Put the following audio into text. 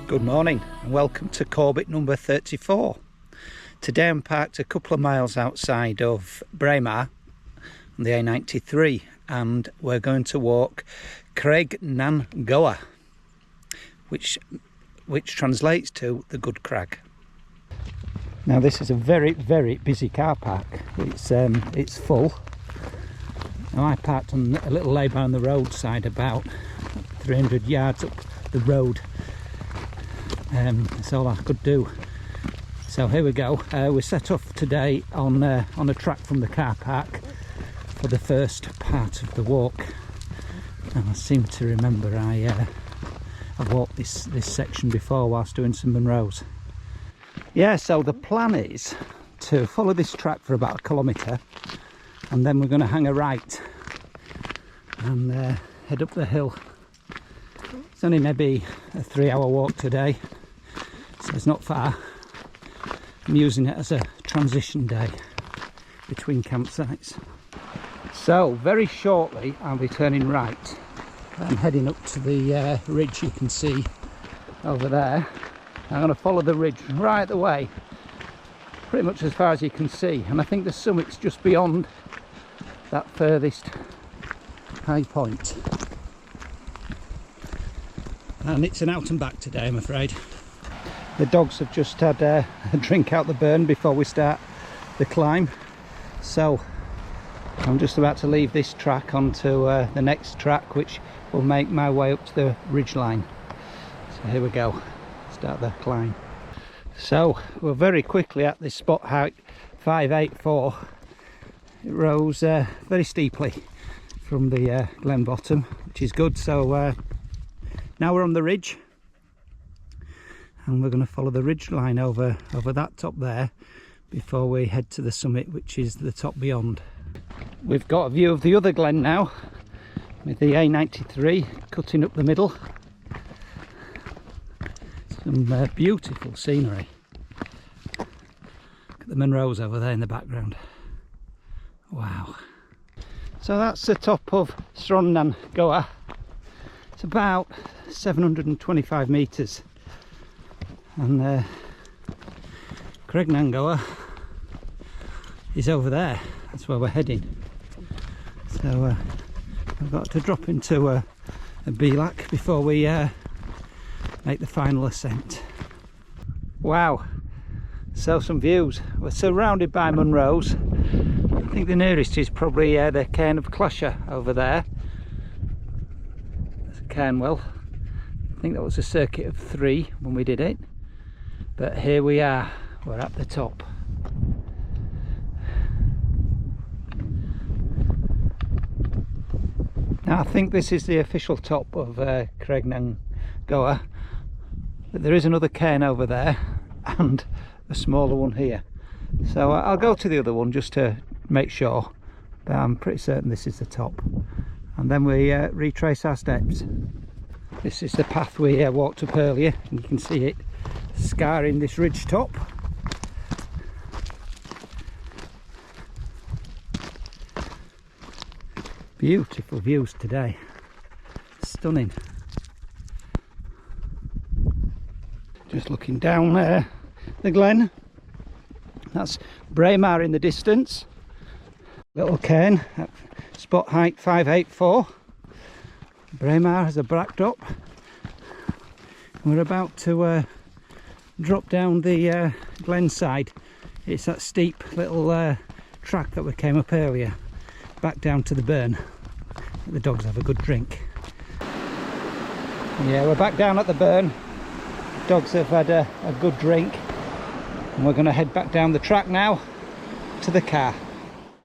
Good morning and welcome to Corbett number 34. Today I'm parked a couple of miles outside of Braemar on the A93 and we're going to walk Creag Nan Gabhar, which translates to the Good Crag. Now this is a very busy car park. It's full. Now I parked on a little lay-by on the roadside about 300 yards up the road. That's all I could do. So here we go. We set off today on a track from the car park for the first part of the walk. And I seem to remember I've walked this section before whilst doing some Munros. Yeah, so the plan is to follow this track for about 1 kilometre and then we're going to hang a right and head up the hill. It's only maybe a 3-hour walk today, so it's not far. I'm using it as a transition day between campsites. So very shortly I'll be turning right. I'm heading up to the ridge you can see over there. I'm going to follow the ridge right the way, pretty much as far as you can see, and I think the summit's just beyond that furthest high point. And it's an out and back today, I'm afraid. The dogs have just had a drink out the burn before we start the climb, so I'm just about to leave this track onto the next track, which will make my way up to the ridge line. So here we go, start the climb. So we're very quickly at this spot height 584. It rose very steeply from the glen bottom, which is good. So now we're on the ridge and we're going to follow the ridge line over that top there before we head to the summit, which is the top beyond. We've got a view of the other glen now with the A93 cutting up the middle. Some beautiful scenery. Look at the Munros over there in the background. Wow. So that's the top of Creag Nan Gabhar. It's about 725 metres, and Creag Nan Gabhar is over there. That's where we're heading. So we've got to drop into a bilac before we make the final ascent. Wow, so some views. We're surrounded by Munros. I think the nearest is probably the cairn of Clasher over there. Well, I think that was a circuit of 3 when we did it, but here we are, we're at the top. Now I think this is the official top of Creag Nan Gabhar, but there is another cairn over there and a smaller one here, so I'll go to the other one just to make sure, but I'm pretty certain this is the top. And then we retrace our steps. This is the path we walked up earlier, and you can see it scarring this ridge top. Beautiful views today, stunning. Just looking down the glen, that's Braemar in the distance. Little cairn at spot height 584. Braemar has a backdrop. We're about to drop down the glen side. It's that steep little track that we came up earlier, back down to the burn. The dogs have a good drink. Yeah, we're back down at the burn. The dogs have had a good drink, and we're going to head back down the track now to the car.